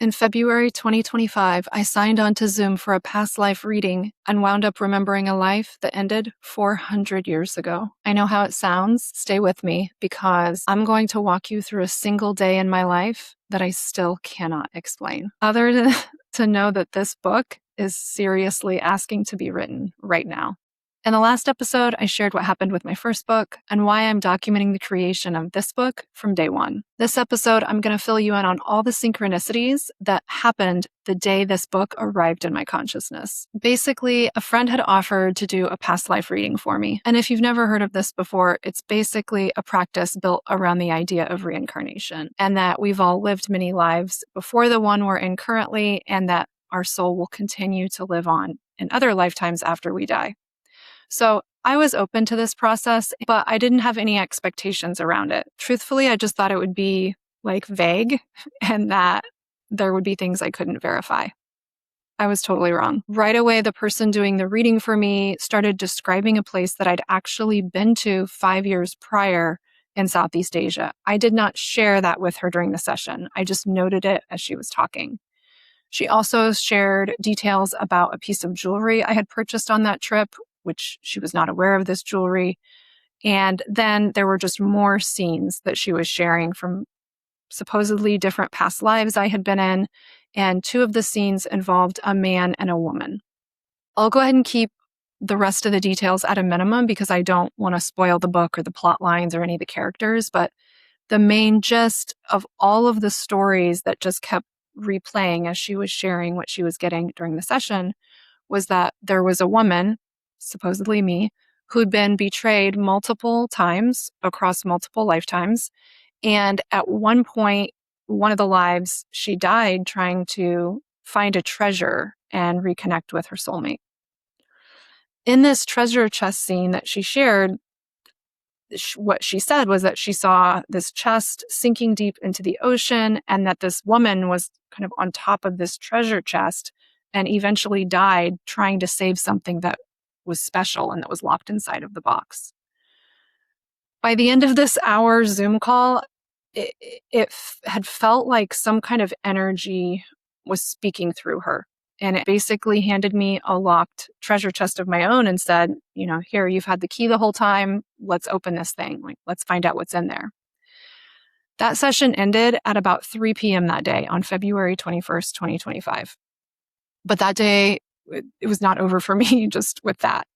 In February 2025, I signed on to Zoom for a past life reading and wound up remembering a life that ended 400 years ago. I know how it sounds. Stay with me because I'm going to walk you through a single day in my life that I still cannot explain. Other than to know that this book is seriously asking to be written right now. In the last episode, I shared what happened with my first book and why I'm documenting the creation of this book from day one. This episode, I'm going to fill you in on all the synchronicities that happened the day this book arrived in my consciousness. Basically, a friend had offered to do a past life reading for me. And if you've never heard of this before, it's basically a practice built around the idea of reincarnation and that we've all lived many lives before the one we're in currently and that our soul will continue to live on in other lifetimes after we die. So I was open to this process, but I didn't have any expectations around it. Truthfully, I just thought it would be vague and that there would be things I couldn't verify. I was totally wrong. Right away, the person doing the reading for me started describing a place that I'd actually been to 5 years prior in Southeast Asia. I did not share that with her during the session. I just noted it as she was talking. She also shared details about a piece of jewelry I had purchased on that trip, which she was not aware of this jewelry. And then there were just more scenes that she was sharing from supposedly different past lives I had been in. And 2 of the scenes involved a man and a woman. I'll go ahead and keep the rest of the details at a minimum because I don't want to spoil the book or the plot lines or any of the characters. But the main gist of all of the stories that just kept replaying as she was sharing what she was getting during the session was that there was a woman, supposedly me, who'd been betrayed multiple times across multiple lifetimes. And at one point, one of the lives, she died trying to find a treasure and reconnect with her soulmate. In this treasure chest scene that she shared, what she said was that she saw this chest sinking deep into the ocean and that this woman was kind of on top of this treasure chest and eventually died trying to save something that was special and that was locked inside of the box. By the end of this hour Zoom call, it had felt like some kind of energy was speaking through her. And it basically handed me a locked treasure chest of my own and said, here, you've had the key the whole time. Let's open this thing. Let's find out what's in there. That session ended at about 3 p.m. that day on February 21st, 2025. But that day, it was not over for me just with that.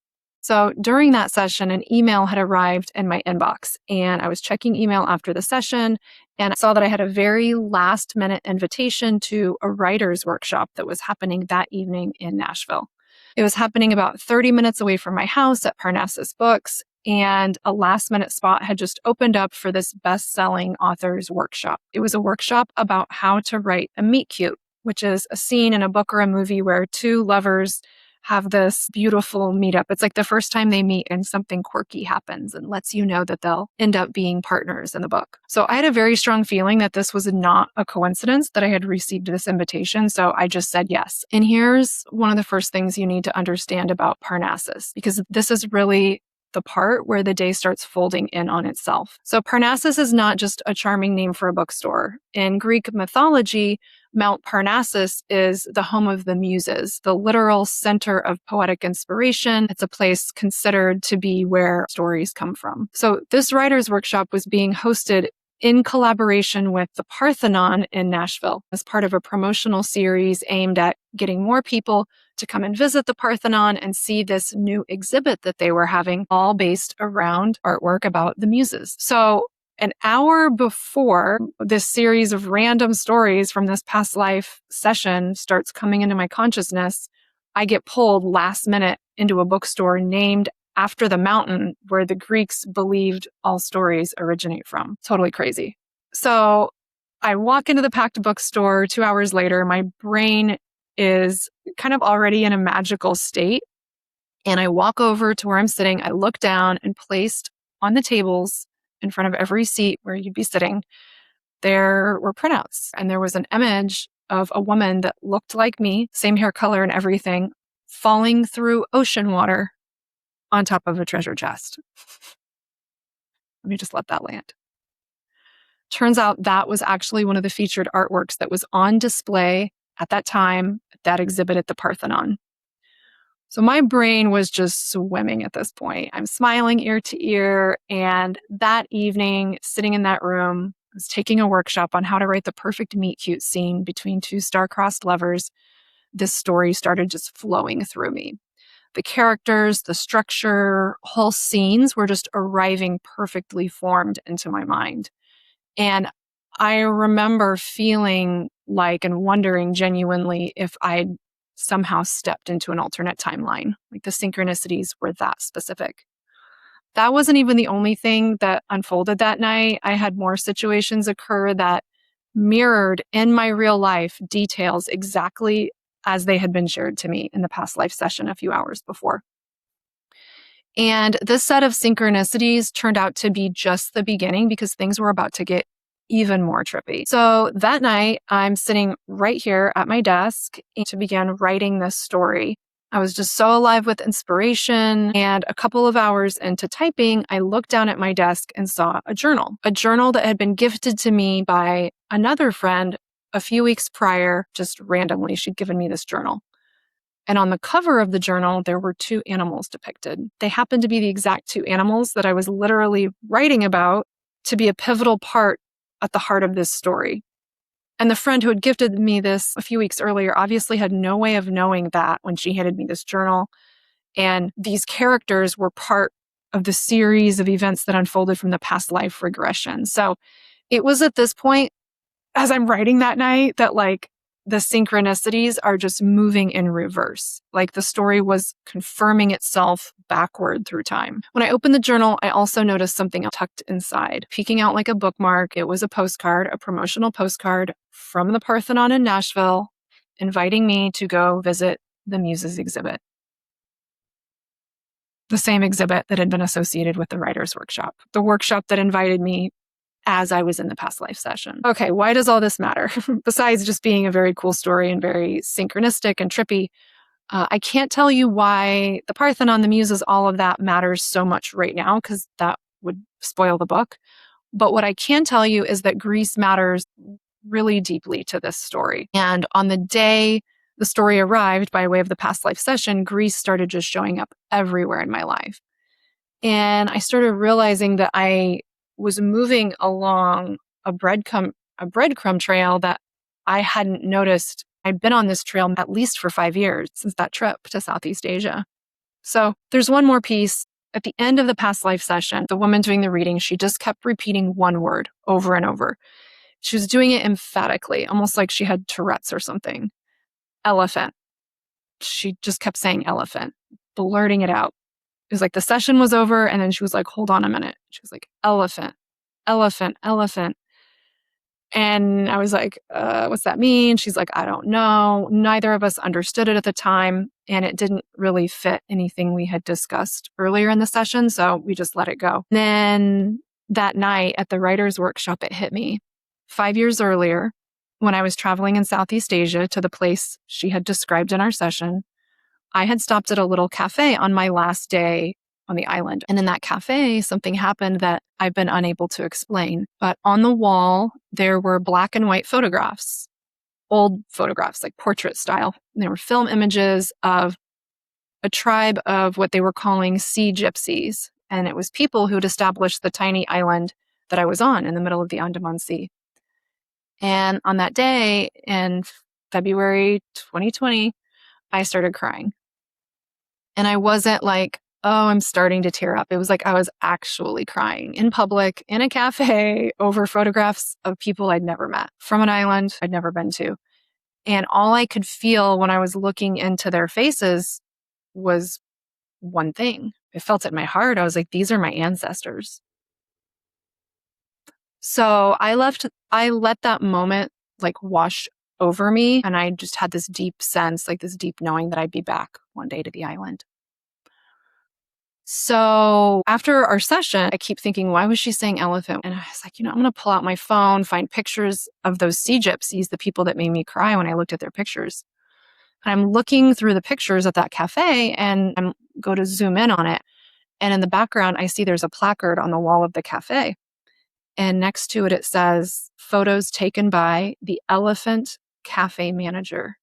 So during that session, an email had arrived in my inbox and I was checking email after the session and I saw that I had a very last minute invitation to a writer's workshop that was happening that evening in Nashville. It was happening about 30 minutes away from my house at Parnassus Books, and a last minute spot had just opened up for this best-selling author's workshop. It was a workshop about how to write a meet cute, which is a scene in a book or a movie where 2 lovers have this beautiful meetup. It's like the first time they meet and something quirky happens and lets you know that they'll end up being partners in the book. So I had a very strong feeling that this was not a coincidence that I had received this invitation. So I just said yes. And here's one of the first things you need to understand about Parnassus, because this is really the part where the day starts folding in on itself. So Parnassus is not just a charming name for a bookstore. In Greek mythology, Mount Parnassus is the home of the Muses, the literal center of poetic inspiration. It's a place considered to be where stories come from. So this writer's workshop was being hosted in collaboration with the Parthenon in Nashville as part of a promotional series aimed at getting more people to come and visit the Parthenon and see this new exhibit that they were having, all based around artwork about the Muses. So an hour before this series of random stories from this past life session starts coming into my consciousness, I get pulled last minute into a bookstore named after the mountain where the Greeks believed all stories originate from. Totally crazy. So I walk into the packed bookstore 2 hours later. My brain is kind of already in a magical state. And I walk over to where I'm sitting. I look down, and placed on the tables in front of every seat where you'd be sitting, there were printouts. And there was an image of a woman that looked like me, same hair color and everything, falling through ocean water on top of a treasure chest. Let me just let that land. Turns out that was actually one of the featured artworks that was on display at that time, at that exhibit at the Parthenon. So my brain was just swimming at this point. I'm smiling ear to ear. And that evening, sitting in that room, I was taking a workshop on how to write the perfect meet cute scene between two star-crossed lovers. This story started just flowing through me. The characters, the structure, whole scenes were just arriving perfectly formed into my mind. And I remember feeling like and wondering genuinely if I'd somehow stepped into an alternate timeline. Like the synchronicities were that specific. That wasn't even the only thing that unfolded that night. I had more situations occur that mirrored in my real life details exactly as they had been shared to me in the past life session a few hours before. And this set of synchronicities turned out to be just the beginning because things were about to get even more trippy. So that night, I'm sitting right here at my desk to begin writing this story. I was just so alive with inspiration. And a couple of hours into typing, I looked down at my desk and saw a journal that had been gifted to me by another friend a few weeks prior. Just randomly, she'd given me this journal. And on the cover of the journal, there were two animals depicted. They happened to be the exact two animals that I was literally writing about to be a pivotal part at the heart of this story. And the friend who had gifted me this a few weeks earlier obviously had no way of knowing that when she handed me this journal. And these characters were part of the series of events that unfolded from the past life regression. So it was at this point, as I'm writing that night, that like the synchronicities are just moving in reverse. Like the story was confirming itself backward through time. When I opened the journal, I also noticed something tucked inside, peeking out like a bookmark. It was a postcard, a promotional postcard from the Parthenon in Nashville, inviting me to go visit the Muses exhibit. The same exhibit that had been associated with the writer's workshop, the workshop that invited me as I was in the past life session. Okay, why does all this matter? Besides just being a very cool story and very synchronistic and trippy, I can't tell you why the Parthenon, the Muses, all of that matters so much right now, because that would spoil the book. But what I can tell you is that Greece matters really deeply to this story. And on the day the story arrived by way of the past life session, Greece started just showing up everywhere in my life. And I started realizing that I was moving along a breadcrumb trail that I hadn't noticed. I'd been on this trail at least for 5 years since that trip to Southeast Asia. So there's one more piece. At the end of the past life session, the woman doing the reading, she just kept repeating one word over and over. She was doing it emphatically, almost like she had Tourette's or something. Elephant. She just kept saying elephant, blurting it out. It was like the session was over and then she was like, hold on a minute. She was like, elephant, elephant, elephant. And I was like, what's that mean? She's like, I don't know. Neither of us understood it at the time. And it didn't really fit anything we had discussed earlier in the session. So we just let it go. Then that night at the writer's workshop, it hit me. 5 years earlier, when I was traveling in Southeast Asia to the place she had described in our session, I had stopped at a little cafe on my last day on the island. And in that cafe, something happened that I've been unable to explain. But on the wall, there were black and white photographs, old photographs, like portrait style. They were film images of a tribe of what they were calling sea gypsies. And it was people who'd established the tiny island that I was on in the middle of the Andaman Sea. And on that day in February 2020, I started crying. And I wasn't like, oh, I'm starting to tear up. It was like I was actually crying in public, in a cafe, over photographs of people I'd never met from an island I'd never been to. And all I could feel when I was looking into their faces was one thing. I felt it in my heart. I was like, these are my ancestors. So I let that moment like wash over me. And I just had this deep sense, like this deep knowing that I'd be back one day to the island. So after our session, I keep thinking, why was she saying elephant? And I was like, I'm going to pull out my phone, find pictures of those sea gypsies, the people that made me cry when I looked at their pictures. And I'm looking through the pictures at that cafe and I go to zoom in on it. And in the background, I see there's a placard on the wall of the cafe. And next to it, it says, photos taken by the Elephant Cafe manager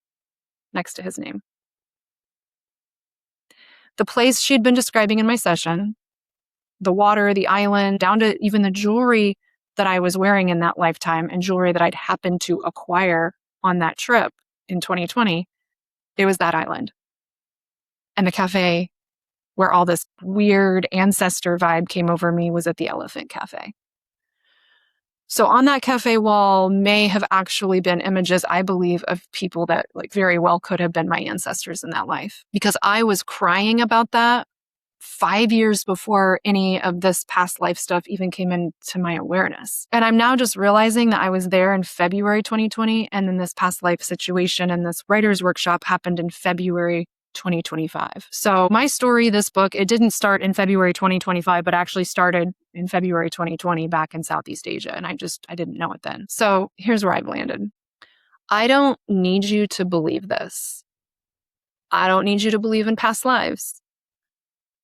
next to his name. The place she'd been describing in my session, the water, the island, down to even the jewelry that I was wearing in that lifetime and jewelry that I'd happened to acquire on that trip in 2020, it was that island. And the cafe where all this weird ancestor vibe came over me was at the Elephant Cafe. So on that cafe wall may have actually been images, I believe, of people that like very well could have been my ancestors in that life. Because I was crying about that 5 years before any of this past life stuff even came into my awareness. And I'm now just realizing that I was there in February 2020, and then this past life situation and this writer's workshop happened in February 2025. So my story, this book, it didn't start in February 2025, but actually started in February 2020 back in Southeast Asia. And I didn't know it then. So here's where I've landed. I don't need you to believe this. I don't need you to believe in past lives.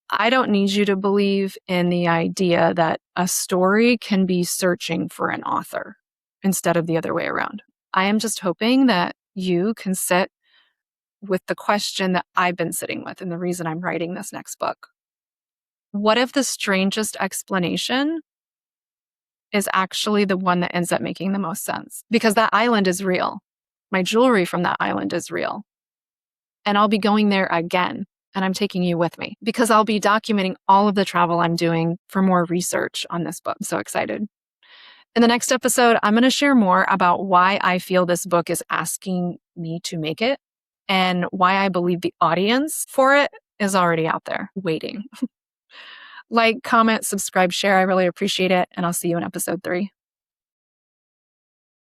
I don't need you to believe in the idea that a story can be searching for an author instead of the other way around. I am just hoping that you can sit with the question that I've been sitting with and the reason I'm writing this next book. What if the strangest explanation is actually the one that ends up making the most sense? Because that island is real. My jewelry from that island is real. And I'll be going there again. And I'm taking you with me because I'll be documenting all of the travel I'm doing for more research on this book. I'm so excited. In the next episode, I'm going to share more about why I feel this book is asking me to make it and why I believe the audience for it is already out there waiting. Like, comment, subscribe, share. I really appreciate it. And I'll see you in episode 3.